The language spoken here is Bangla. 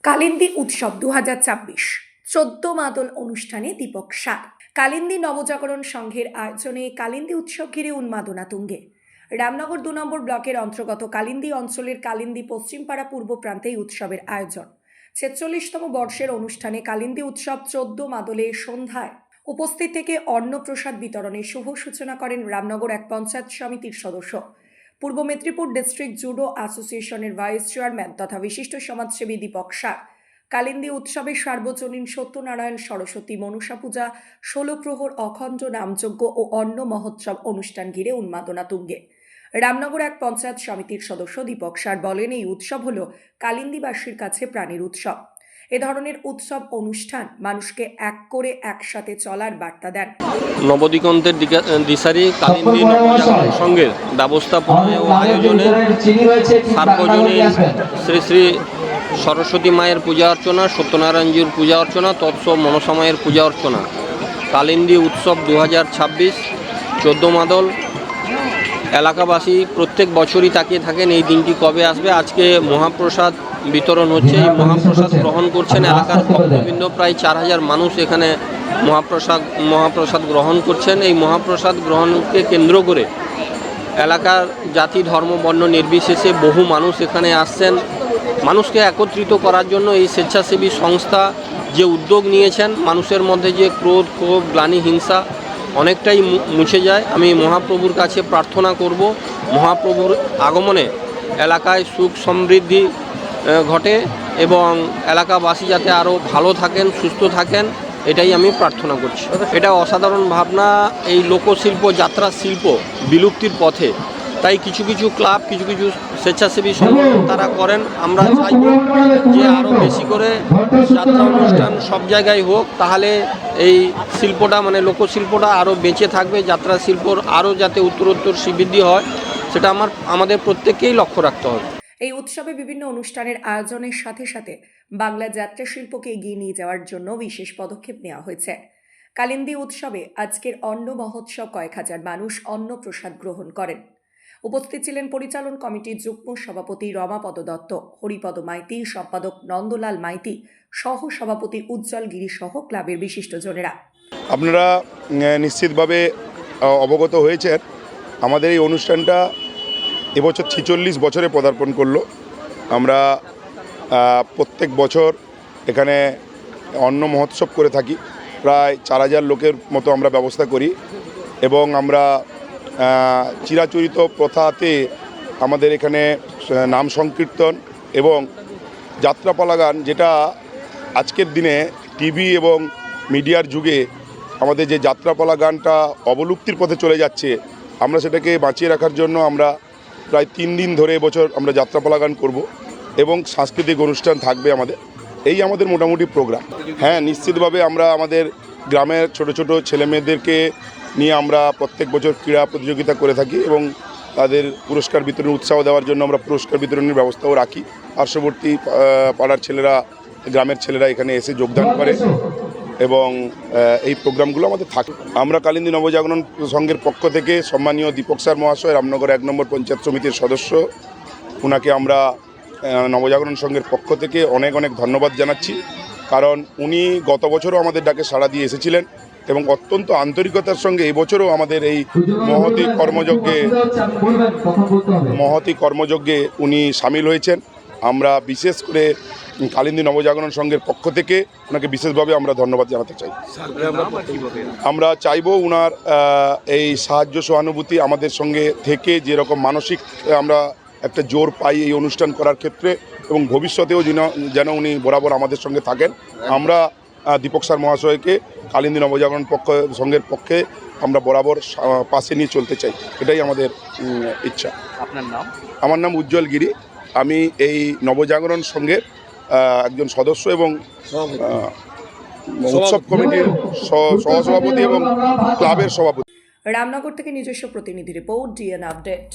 কালিন্দী উৎসব 2024 14 মাদল অনুষ্ঠানে দীপক সার। কালিন্দী নবজাগরণ সংঘের আয়োজনে কালিন্দী উৎসব ঘিরে উন্মাদনা তুঙ্গে। রামনগর 2 নম্বর ব্লকের অন্তর্গত কালিন্দী অঞ্চলের কালিন্দী পশ্চিমপাড়া পূর্ব প্রান্তে এই উৎসবের আয়োজন। 46তম বর্ষের অনুষ্ঠানে কালিন্দী উৎসব 14 মাদলে সন্ধ্যায় উপস্থিত থেকে অন্নপ্রসাদ বিতরণের শুভ সূচনা করেন রামনগর এক পঞ্চায়েত সমিতির সদস্য, পূর্ব মেদিনীপুর ডিস্ট্রিক্ট জুডো অ্যাসোসিয়েশনের ভাইস চেয়ারম্যান তথা বিশিষ্ট সমাজসেবী দীপক সার। কালিন্দী উৎসবে সার্বজনীন সত্যনারায়ণ সরস্বতী মনসা পূজা, 16 প্রহর অখণ্ড নামযজ্ঞ ও অন্ন মহোৎসব অনুষ্ঠান ঘিরে উন্মাদনা তুঙ্গে। রামনগর এক পঞ্চায়েত সমিতির সদস্য দীপক সার বলেন, এই উৎসব হল কালিন্দীবাসীর কাছে প্রাণের উৎসব। এ ধরনের উৎসব অনুষ্ঠান মানুষকে এক করে একসাথে চলার বার্তা দেন। নবদিগন্তের দিশারি কালিন্দী নবজাগরণ সংঘের ব্যবস্থাপনায় ও আয়োজনে সার্বজনীন শ্রী শ্রী সরস্বতী মায়ের পূজা অর্চনা, সত্যনারায়ণজির পূজা অর্চনা, তৎসব মনসা মায়ের পূজা অর্চনা, কালিন্দী উৎসব 2026 14 মাদল। এলাকাবাসী প্রত্যেক বছরই তাকিয়ে থাকেন এই দিনটি কবে আসবে। আজকে মহাপ্রসাদ বিতরণ হচ্ছে। এই মহাপ্রসাদ গ্রহণ করছেন এলাকার ভক্তবৃন্দ, প্রায় 4000 মানুষ এখানে মহাপ্রসাদ গ্রহণ করছেন। এই মহাপ্রসাদ গ্রহণকে কেন্দ্র করে এলাকার জাতি ধর্ম বর্ণ নির্বিশেষে বহু মানুষ এখানে আসছেন। মানুষকে একত্রিত করার জন্য এই স্বেচ্ছাসেবী সংস্থা যে উদ্যোগ নিয়েছেন, মানুষের মধ্যে যে ক্রোধ ক্ষোভ গ্লানি হিংসা অনেকটাই মুছে যায়। আমি মহাপ্রভুর কাছে প্রার্থনা করব, মহাপ্রভুর আগমনে এলাকায় সুখ সমৃদ্ধি ঘটে এবং এলাকাবাসী যাতে আরও ভালো থাকেন, সুস্থ থাকেন, এটাই আমি প্রার্থনা করছি। এটা অসাধারণ ভাবনা। এই লোকশিল্প, যাত্রা শিল্প বিলুপ্তির পথে, তাই কিছু কিছু ক্লাব, কিছু কিছু স্বেচ্ছাসেবী সংগঠন তারা করেন। আমরা চাইব যে আরও বেশি করে যাত্রা অনুষ্ঠান সব জায়গায় হোক, তাহলে এই শিল্পটা মানে লোকশিল্পটা আরও বেঁচে থাকবে। যাত্রা শিল্পর আরও যাতে উত্তরোত্তর শ্রীবৃদ্ধি হয়, সেটা আমাদের প্রত্যেককেই লক্ষ্য রাখতে হবে। এই উৎসবে বিভিন্ন অনুষ্ঠানের আয়োজনের সাথে সাথে বাংলা যাত্রা শিল্পকে এগিয়ে নিয়ে যাওয়ার জন্য বিশেষ পদক্ষেপ নেওয়া হয়েছে। কালিন্দী উৎসবে আজকের অন্ন মহোৎসব কয়েক হাজার মানুষ অন্ন প্রসাদ গ্রহণ করেন। উপস্থিত ছিলেন পরিচালন কমিটির যুগ্ম সভাপতি রমাপদ দত্ত, হরিপদ মাইতি, সম্পাদক নন্দলাল মাইতি, সহ সভাপতি উজ্জ্বল গিরি সহ ক্লাবের বিশিষ্টজনেরা। আপনারা নিশ্চিতভাবে অবগত হয়েছেন, আমাদের এই অনুষ্ঠানটা এবছর 46 বছরে পদার্পণ করলো। আমরা প্রত্যেক বছর এখানে অন্ন মহোৎসব করে থাকি। প্রায় 4000 লোকের মতো আমরা ব্যবস্থা করি এবং আমরা চিরাচরিত প্রথাতে আমাদের এখানে নাম সংকীর্তন এবং যাত্রাপালা গান, যেটা আজকের দিনে টিভি এবং মিডিয়ার যুগে আমাদের যে যাত্রাপালা গানটা অবলুপ্তির পথে চলে যাচ্ছে, আমরা সেটাকে বাঁচিয়ে রাখার জন্য আমরা প্রায় 3 দিন ধরে এবছর আমরা যাত্রাপালা গান করব এবং সাংস্কৃতিক অনুষ্ঠান থাকবে আমাদের। এই আমাদের মোটামুটি প্রোগ্রাম। হ্যাঁ, নিশ্চিতভাবে আমরা আমাদের গ্রামের ছোট ছোট ছেলেমেয়েদেরকে নিয়ে আমরা প্রত্যেক বছর ক্রীড়া প্রতিযোগিতা করে থাকি এবং তাদের পুরস্কার বিতরণের উৎসাহ দেওয়ার জন্য আমরা পুরস্কার বিতরণের ব্যবস্থাও রাখি। পার্শ্ববর্তী পাড়ার ছেলেরা, গ্রামের ছেলেরা এখানে এসে যোগদান করে এবং এই প্রোগ্রামগুলো আমাদের থাকে। আমরা কালিন্দী নবজাগরণ সংঘের পক্ষ থেকে সম্মানীয় দীপক স্যার মহাশয়, রামনগর 1 নম্বর পঞ্চায়েত সমিতির সদস্য, ওনাকে আমরা নবজাগরণ সংঘের পক্ষ থেকে অনেক অনেক ধন্যবাদ জানাচ্ছি। কারণ উনি গত বছরও আমাদের ডাকে সাড়া দিয়ে এসেছিলেন এবং অত্যন্ত আন্তরিকতার সঙ্গে এবছরও আমাদের এই মহতি কর্মযজ্ঞে উনি সামিল হয়েছেন। আমরা বিশেষ করে কালিন্দী নবজাগরণ সংঘের পক্ষ থেকে ওনাকে বিশেষভাবে আমরা ধন্যবাদ জানাতে চাই। আমরা চাইব উনার এই সাহায্য সহানুভূতি আমাদের সঙ্গে থেকে, যেরকম মানসিক আমরা একটা জোর পাই এই অনুষ্ঠান করার ক্ষেত্রে, এবং ভবিষ্যতেও যেন উনি বরাবর আমাদের সঙ্গে থাকেন। আমরা দীপক স্যার মহাশয়কে কালিন্দী নবজাগরণ সংঘের পক্ষে আমরা বরাবর পাশে নিয়ে চলতে চাই, এটাই আমাদের ইচ্ছা। আপনার নাম? আমার নাম উজ্জ্বল গিরি। আমি এই নবজাগরণ সংঘের একজন সদস্য এবং উৎসব কমিটির সহসভাপতি এবং ক্লাবের সভাপতি। রামনগর থেকে নিজস্ব প্রতিনিধি রিপোর্ট, ডিএন আপডেট।